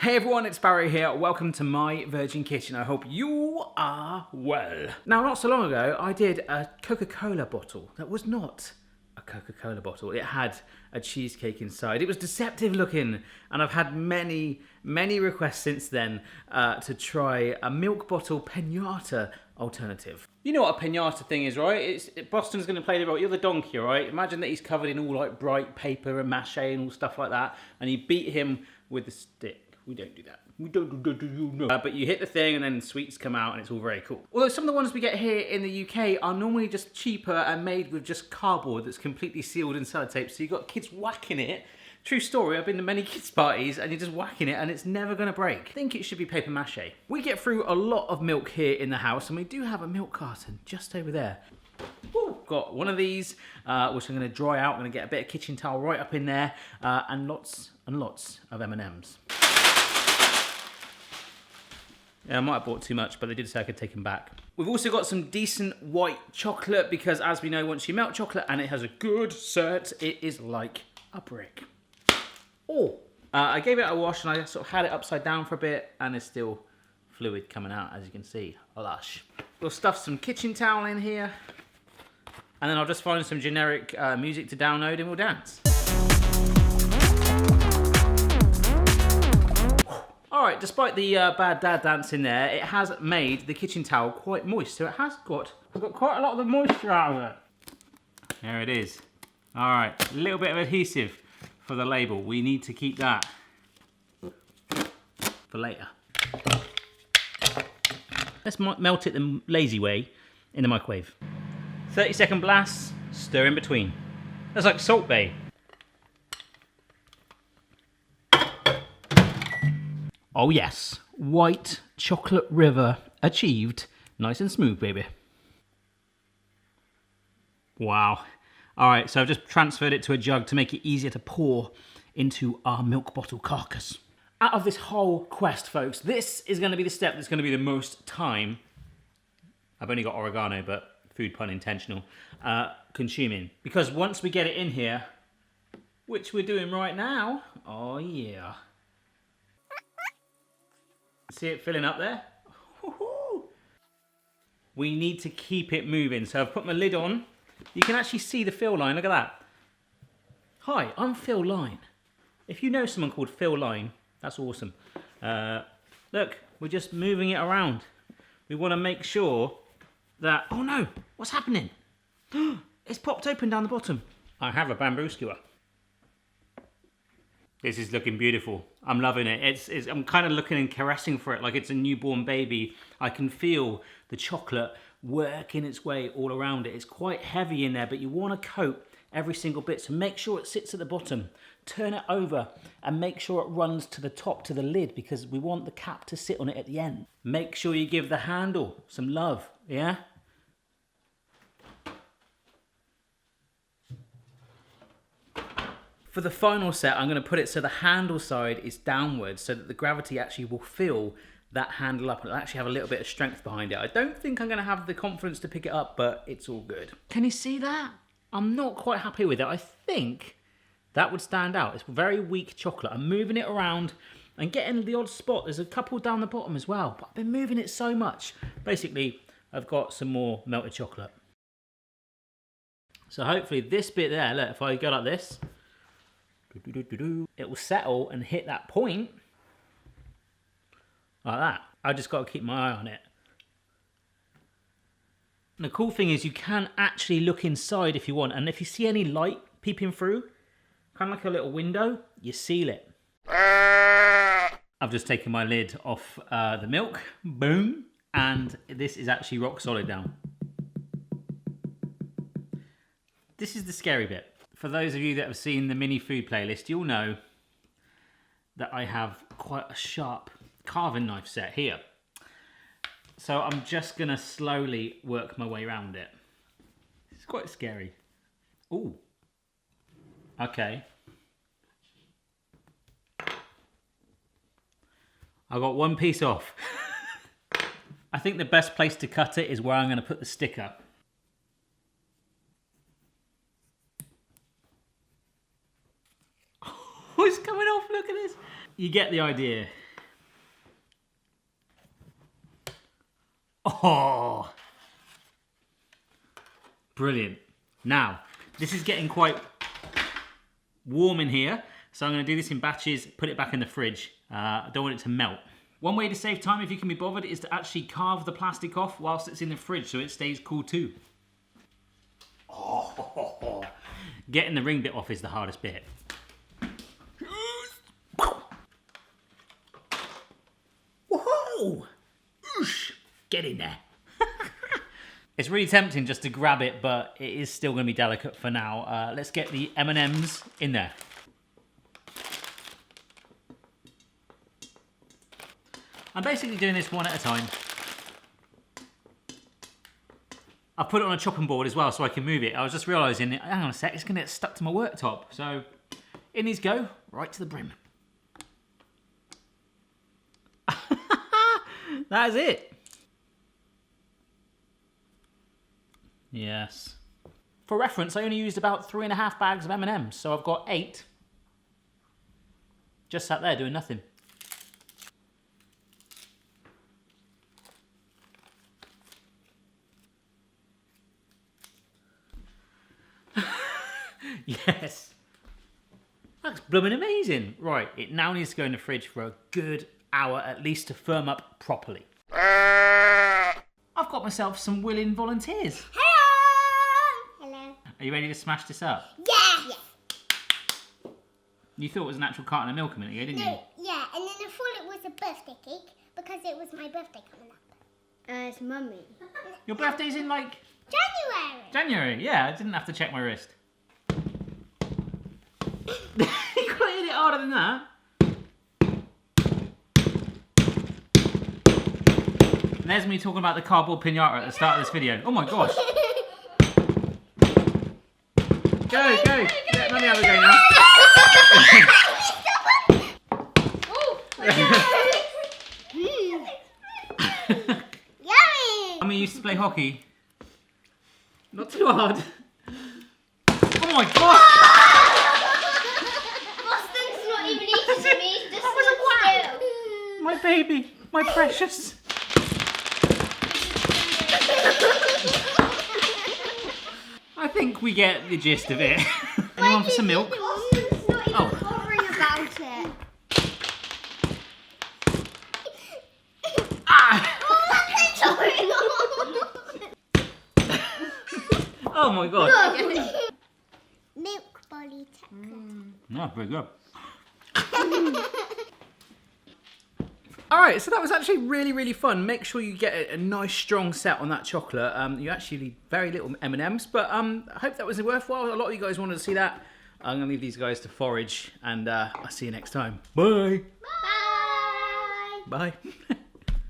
Hey everyone, it's Barry here. Welcome to my Virgin Kitchen. I hope you are well. Now, not so long ago, I did a Coca-Cola bottle that was not a Coca-Cola bottle. It had a cheesecake inside. It was deceptive looking, and I've had many requests since then to try a milk bottle piñata alternative. You know what a piñata thing is, right? Boston's going to play the role. You're the donkey, right? Imagine that he's covered in all like bright paper and mache and all stuff like that, and you beat him with a stick. We don't do that. We don't do that. But you hit the thing and then sweets come out and it's all very cool. Although some of the ones we get here in the UK are normally just cheaper and made with just cardboard that's completely sealed in sellotape. So you've got kids whacking it. True story, I've been to many kids' parties and you're just whacking it and it's never gonna break. I think it should be paper mache. We get through a lot of milk here in the house and we do have a milk carton just over there. Woo, got one of these, which I'm gonna dry out. I'm gonna get a bit of kitchen towel right up in there and lots of M&Ms. Yeah, I might have bought too much, but they did say I could take them back. We've also got some decent white chocolate because, as we know, once you melt chocolate and it has a good cert, it is like a brick. Oh, I gave it a wash and I sort of had it upside down for a bit and there's still fluid coming out, as you can see. Lush. We'll stuff some kitchen towel in here and then I'll just find some generic music to download and we'll dance. Alright, despite the bad dad dance in there, it has made the kitchen towel quite moist. So I've got quite a lot of the moisture out of it. There it is. Alright, a little bit of adhesive for the label. We need to keep that for later. Let's melt it the lazy way in the microwave. 30-second blast, stir in between. That's like Salt Bae. Oh yes, white chocolate river achieved. Nice and smooth, baby. Wow. All right, so I've just transferred it to a jug to make it easier to pour into our milk bottle carcass. Out of this whole quest, folks, this is gonna be the step that's gonna be the most time, I've only got oregano, but food pun intentional, consuming. Because once we get it in here, which we're doing right now, oh yeah. See it filling up there? We need to keep it moving. So I've put my lid on. You can actually see the fill line. Look at that. Hi, I'm Phil Line. If you know someone called Phil Line, that's awesome. Look, we're just moving it around. We want to make sure that... Oh no, what's happening? It's popped open down the bottom. I have a bamboo skewer. This is looking beautiful. I'm loving it. I'm kind of looking and caressing for it like it's a newborn baby. I can feel the chocolate working its way all around it. It's quite heavy in there, but you want to coat every single bit. So make sure it sits at the bottom. Turn it over and make sure it runs to the top, to the lid, because we want the cap to sit on it at the end. Make sure you give the handle some love, yeah? For the final set, I'm going to put it so the handle side is downwards so that the gravity actually will fill that handle up and it'll actually have a little bit of strength behind it. I don't think I'm going to have the confidence to pick it up, but it's all good. Can you see that? I'm not quite happy with it. I think that would stand out. It's very weak chocolate. I'm moving it around and getting the odd spot. There's a couple down the bottom as well, but I've been moving it so much. Basically, I've got some more melted chocolate. So hopefully this bit there, look, if I go like this, it will settle and hit that point like that. I just got to keep my eye on it. And the cool thing is you can actually look inside if you want, and if you see any light peeping through, kind of like a little window, you seal it. I've just taken my lid off the milk, boom, and this is actually rock solid now. This is the scary bit. For those of you that have seen the mini food playlist, you'll know that I have quite a sharp carving knife set here. So I'm just gonna slowly work my way around it. It's quite scary. Ooh. Okay. I got one piece off. I think the best place to cut it is where I'm gonna put the sticker. Oh, it's coming off, look at this. You get the idea. Oh, brilliant. Now, this is getting quite warm in here, so I'm going to do this in batches, put it back in the fridge. I don't want it to melt. One way to save time, if you can be bothered, is to actually carve the plastic off whilst it's in the fridge so it stays cool too. Oh, getting the ring bit off is the hardest bit. Whoa! Get in there. It's really tempting just to grab it, but it is still going to be delicate for now. Let's get the M&Ms in there. I'm basically doing this one at a time. I've put it on a chopping board as well so I can move it. I was just realising, hang on a sec, it's going to get stuck to my worktop. So in these go, right to the brim. That is it. Yes. For reference, I only used about 3.5 bags of M&Ms, so I've got 8. Just sat there doing nothing. Yes. That's blooming amazing. Right, it now needs to go in the fridge for a good hour at least to firm up properly. I've got myself some willing volunteers. Hello! Hello. Are you ready to smash this up? Yeah! You thought it was an actual carton of milk a minute ago, didn't you? Yeah, and then I thought it was a birthday cake because it was my birthday coming up. It's mummy. Your birthday's in like... January! Yeah, I didn't have to check my wrist. You could hit it harder than that. And there's me talking about the cardboard piñata at the start of this video. Oh my gosh. Go, go. Let me have a go now. Yummy! Mummy used to play hockey. Not too hard. Oh my gosh. Boston's not even eating me, he's just still. My baby. My precious. I think we get the gist of it. Anyone for some milk? Boston's not even bothering about it. Oh my god. Milk body chocolate. No, pretty good. Alright, so that was actually really, really fun. Make sure you get a nice strong set on that chocolate. You actually need very little M&Ms, but I hope that was worthwhile. A lot of you guys wanted to see that. I'm going to leave these guys to forage, and I'll see you next time. Bye. Bye. Bye.